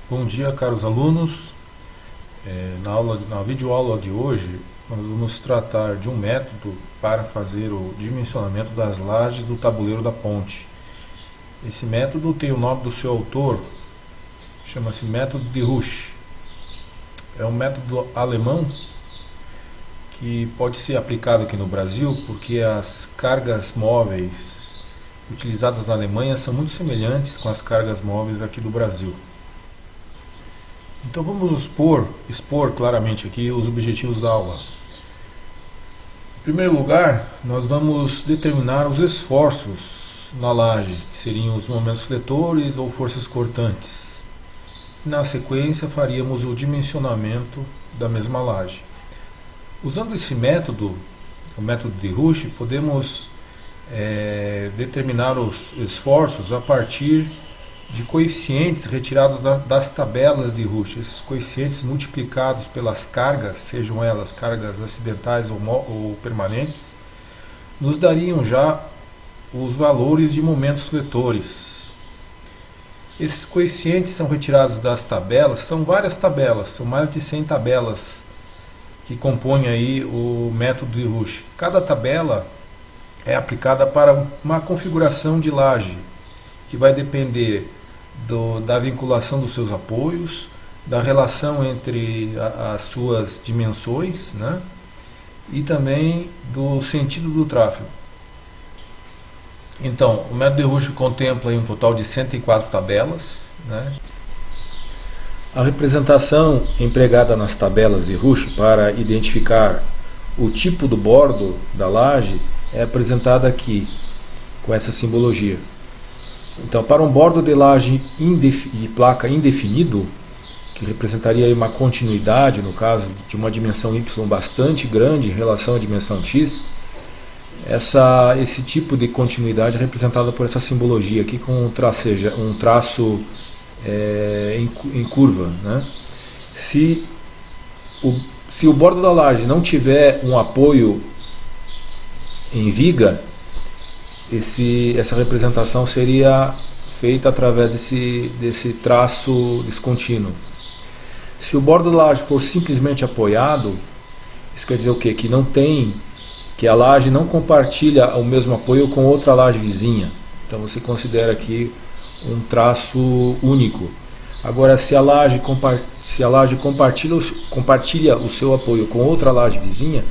Bom dia, caros alunos. Na videoaula de hoje, nós vamos tratar de um método para fazer o dimensionamento das lajes do tabuleiro da ponte. Esse método tem o nome do seu autor, chama-se método de Rusch. É um método alemão que pode ser aplicado aqui no Brasil porque as cargas móveis utilizadas na Alemanha são muito semelhantes com as cargas móveis aqui do Brasil. Então vamos expor claramente aqui os objetivos da aula. Em primeiro lugar, nós vamos determinar os esforços na laje, que seriam os momentos fletores ou forças cortantes. Na sequência, faríamos o dimensionamento da mesma laje. Usando esse método, o método de Rusch, podemos determinar os esforços a partir de coeficientes retirados das tabelas de Rusch. Esses coeficientes multiplicados pelas cargas, sejam elas cargas acidentais ou permanentes, nos dariam já os valores de momentos fletores. Esses coeficientes são retirados das tabelas, são várias tabelas, são mais de 100 tabelas que compõem aí o método de Rusch. Cada tabela é aplicada para uma configuração de laje, que vai depender da vinculação dos seus apoios, da relação entre as suas dimensões, né? E também do sentido do tráfego. Então, o método de Rusch contempla aí um total de 104 tabelas, né? A representação empregada nas tabelas de Rusch para identificar o tipo do bordo da laje é apresentada aqui, com essa simbologia. Então, para um bordo de laje e placa indefinido, que representaria aí uma continuidade, no caso de uma dimensão y bastante grande em relação à dimensão x, esse tipo de continuidade é representada por essa simbologia aqui com um traço em curva, né? Se o bordo da laje não tiver um apoio em viga, essa representação seria feita através desse traço descontínuo. Se o bordo da laje for simplesmente apoiado, isso quer dizer o quê? Que a laje não compartilha o mesmo apoio com outra laje vizinha. Então você considera aqui um traço único. Agora, se a laje compartilha o seu apoio com outra laje vizinha,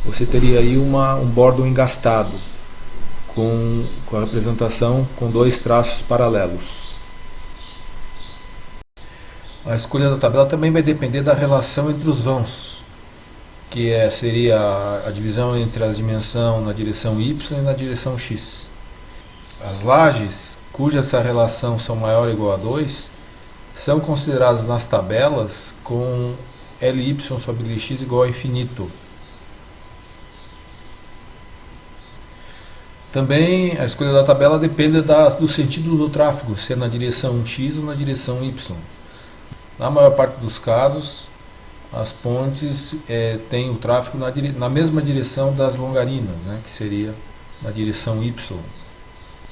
você teria aí um bordo engastado, com a representação com dois traços paralelos. A escolha da tabela também vai depender da relação entre os vãos, que seria a divisão entre a dimensão na direção y e na direção x. As lajes cuja essa relação são maior ou igual a 2 são consideradas nas tabelas com Ly sobre Lx igual a infinito. Também a escolha da tabela depende do sentido do tráfego, se é na direção x ou na direção y. Na maior parte dos casos, as pontes têm o tráfego na mesma direção das longarinas, né, que seria na direção y.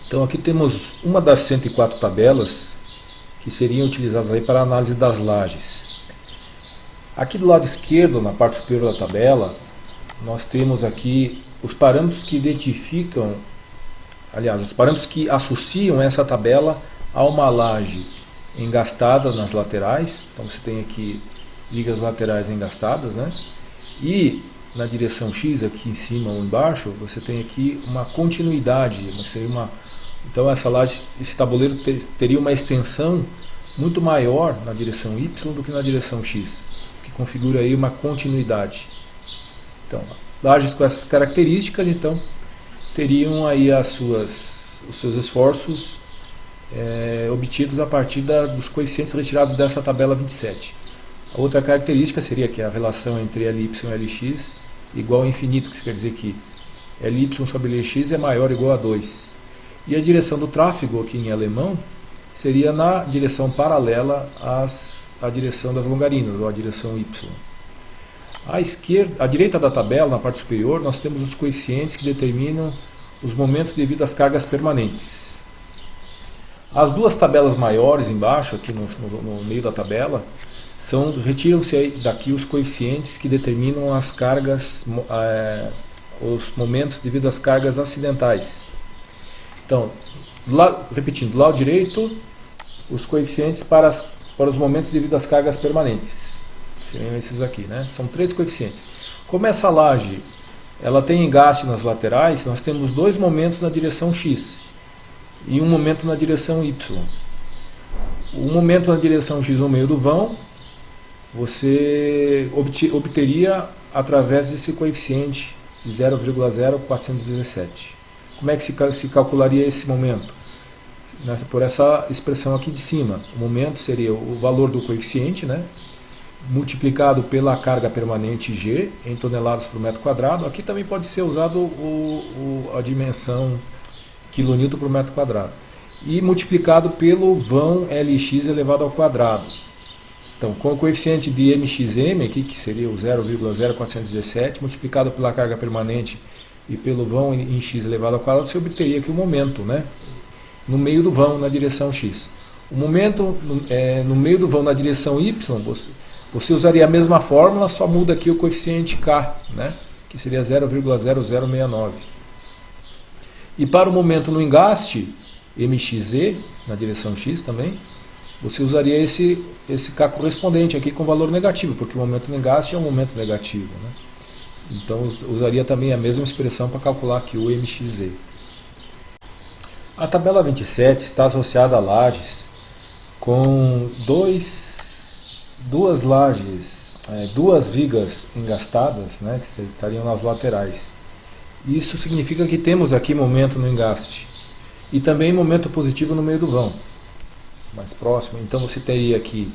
Então aqui temos uma das 104 tabelas que seriam utilizadas aí para a análise das lajes. Aqui do lado esquerdo, na parte superior da tabela, nós temos aqui os parâmetros que identificam, os parâmetros que associam essa tabela a uma laje engastada nas laterais. Então você tem aqui ligas laterais engastadas, né? E na direção x, aqui em cima ou embaixo, você tem aqui uma continuidade. Então essa laje, esse tabuleiro teria uma extensão muito maior na direção y do que na direção x, que configura aí uma continuidade. Então, lajes com essas características, então, teriam aí os seus esforços obtidos a partir dos coeficientes retirados dessa tabela 27. A outra característica seria que a relação entre Ly e Lx igual a infinito, que quer dizer que Ly sobre Lx é maior ou igual a 2. E a direção do tráfego, aqui em alemão, seria na direção paralela à direção das longarinas, ou à direção y. À direita da tabela, na parte superior, nós temos os coeficientes que determinam os momentos devido às cargas permanentes. As duas tabelas maiores embaixo, aqui no meio da tabela, retiram-se daqui os coeficientes que determinam as cargas, os momentos devido às cargas acidentais. Então, repetindo, do lado direito, os coeficientes para os momentos devido às cargas permanentes. Seriam esses aqui, né? São 3 coeficientes. Como essa laje ela tem engaste nas laterais, nós temos 2 momentos na direção X e um momento na direção Y. O momento na direção X no meio do vão, você obteria através desse coeficiente de 0,0417. Como é que se calcularia esse momento? Por essa expressão aqui de cima. O momento seria o valor do coeficiente, né, multiplicado pela carga permanente G em toneladas por metro quadrado. Aqui também pode ser usado a dimensão quilonewton por metro quadrado. E multiplicado pelo vão Lx elevado ao quadrado. Então, com o coeficiente de mxm, aqui, que seria o 0,0417, multiplicado pela carga permanente e pelo vão em x elevado ao quadrado, você obteria aqui o momento, né, no meio do vão na direção x. O momento no meio do vão na direção y, você usaria a mesma fórmula, só muda aqui o coeficiente k, né, que seria 0,0069. E para o momento no engaste, mxz, na direção x também, você usaria esse k correspondente aqui com valor negativo, porque o momento no engaste é um momento negativo, né? Então usaria também a mesma expressão para calcular aqui o mxz. A tabela 27 está associada a lajes com duas lajes, duas vigas engastadas, né, que estariam nas laterais. Isso significa que temos aqui momento no engaste e também momento positivo no meio do vão, mais próximo. Então você teria aqui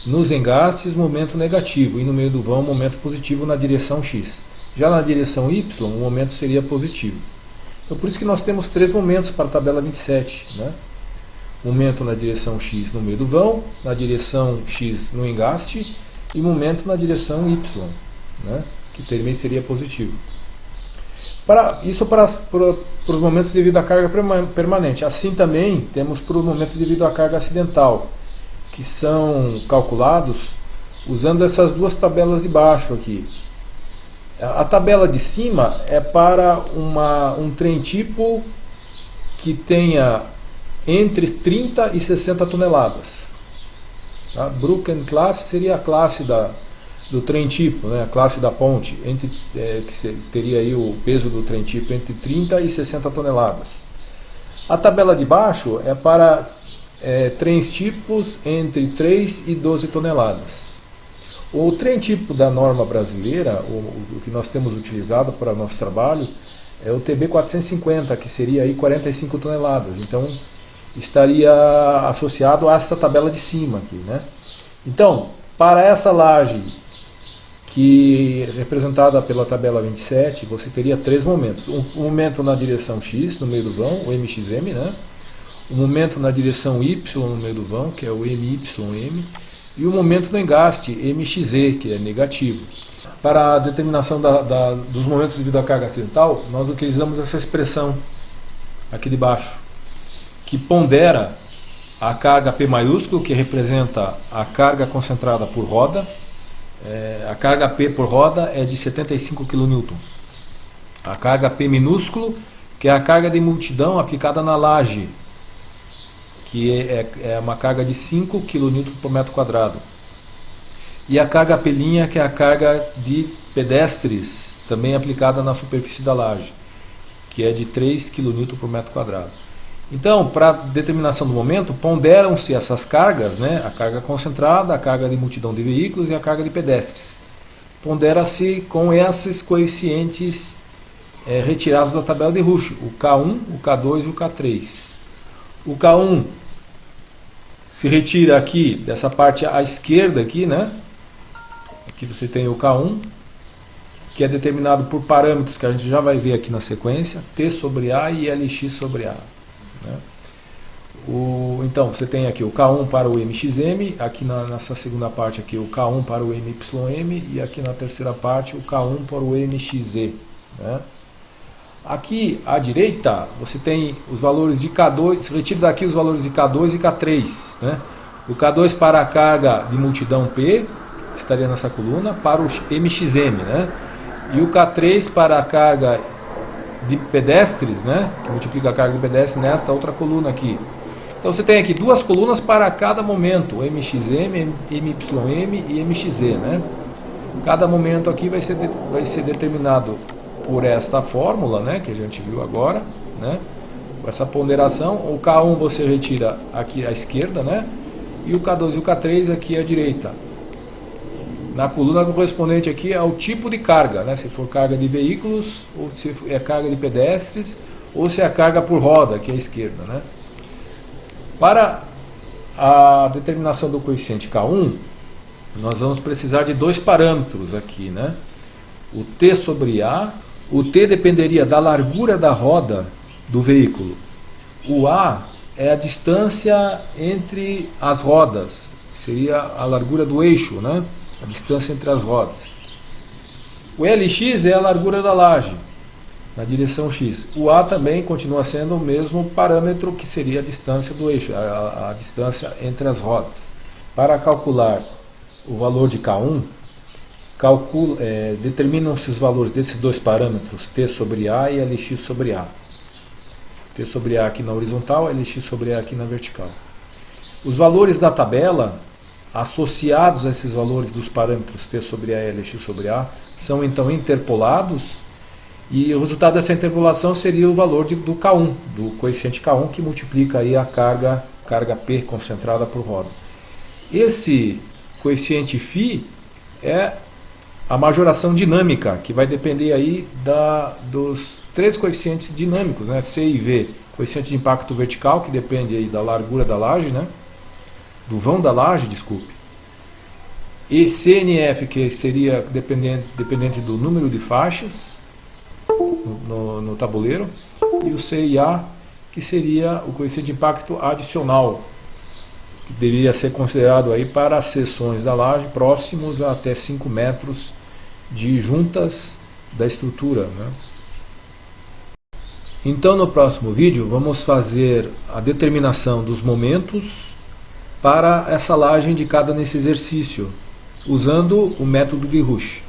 nos engastes momento negativo e no meio do vão momento positivo na direção x. Já na direção y o momento seria positivo. Então por isso que nós temos 3 momentos para a tabela 27, né? Momento na direção x no meio do vão, na direção x no engaste e momento na direção y, né, que também seria positivo. Isso para os momentos devido à carga permanente. Assim também temos para o momento devido à carga acidental, que são calculados usando essas duas tabelas de baixo aqui. A tabela de cima é para um trem tipo que tenha entre 30 e 60 toneladas. A Brücken Classe seria a classe do trem tipo, né, a classe da ponte, que teria aí o peso do trem tipo entre 30 e 60 toneladas. A tabela de baixo é para trens tipos entre 3 e 12 toneladas. O trem tipo da norma brasileira, o que nós temos utilizado para o nosso trabalho, é o TB 450, que seria aí 45 toneladas. Então, estaria associado a essa tabela de cima aqui, né? Então, para essa laje, que é representada pela tabela 27, você teria 3 momentos. Um momento na direção x, no meio do vão, o mxm, né? Um momento na direção y, no meio do vão, que é o mym, e o momento no engaste, mxz, que é negativo. Para a determinação dos momentos devido à carga acidental, nós utilizamos essa expressão aqui de baixo, que pondera a carga P maiúsculo, que representa a carga concentrada por roda. A carga P por roda é de 75 kN. A carga P minúsculo, que é a carga de multidão aplicada na laje, que é uma carga de 5 kN por metro quadrado. E a carga P', que é a carga de pedestres, também aplicada na superfície da laje, que é de 3 kN por metro quadrado. Então, para a determinação do momento, ponderam-se essas cargas, né? A carga concentrada, a carga de multidão de veículos e a carga de pedestres. Pondera-se com esses coeficientes retirados da tabela de Rush, o K1, o K2 e o K3. O K1 se retira aqui, dessa parte à esquerda aqui, né? Aqui você tem o K1, que é determinado por parâmetros que a gente já vai ver aqui na sequência, T sobre A e Lx sobre A. Né? Então você tem aqui o K1 para o mxm, aqui nessa segunda parte aqui o K1 para o mym e aqui na terceira parte o K1 para o mxz. Né? Aqui à direita você tem os valores de K2, retiro daqui os valores de K2 e K3, né? O K2 para a carga de multidão P, que estaria nessa coluna, para o MXM, né? E o K3 para a carga de pedestres, né? Que multiplica a carga de pedestres nesta outra coluna aqui. Então você tem aqui duas colunas para cada momento, MXM, MYM e MXZ, né? Cada momento aqui vai ser determinado por esta fórmula, né, que a gente viu agora, né, com essa ponderação. O K1 você retira aqui à esquerda, né, e o K2 e o K3 aqui à direita. Na coluna correspondente aqui ao tipo de carga, né, se for carga de veículos, ou se é carga de pedestres, ou se é carga por roda, aqui à esquerda, né. Para a determinação do coeficiente K1, nós vamos precisar de dois parâmetros aqui, né, o T sobre A. O T dependeria da largura da roda do veículo. O A é a distância entre as rodas, seria a largura do eixo, né? A distância entre as rodas. O LX é a largura da laje, na direção X. O A também continua sendo o mesmo parâmetro, que seria a distância do eixo, a distância entre as rodas. Para calcular o valor de K1, determinam-se os valores desses dois parâmetros, T sobre A e LX sobre A. T sobre A aqui na horizontal, LX sobre A aqui na vertical. Os valores da tabela, associados a esses valores dos parâmetros T sobre A e LX sobre A, são então interpolados, e o resultado dessa interpolação seria o valor do K1, do coeficiente K1, que multiplica aí a carga P concentrada por roda. Esse coeficiente φ é a majoração dinâmica, que vai depender aí dos três coeficientes dinâmicos, né? C e V. Coeficiente de impacto vertical, que depende aí da largura da laje, né? Do vão da laje, desculpe. E CNF, que seria dependente do número de faixas no tabuleiro. E o CIA, que seria o coeficiente de impacto adicional, que deveria ser considerado aí para as seções da laje próximos a até 5 metros de juntas da estrutura, né? Então no próximo vídeo vamos fazer a determinação dos momentos para essa laje indicada nesse exercício, usando o método de Rush.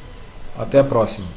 Até a próxima!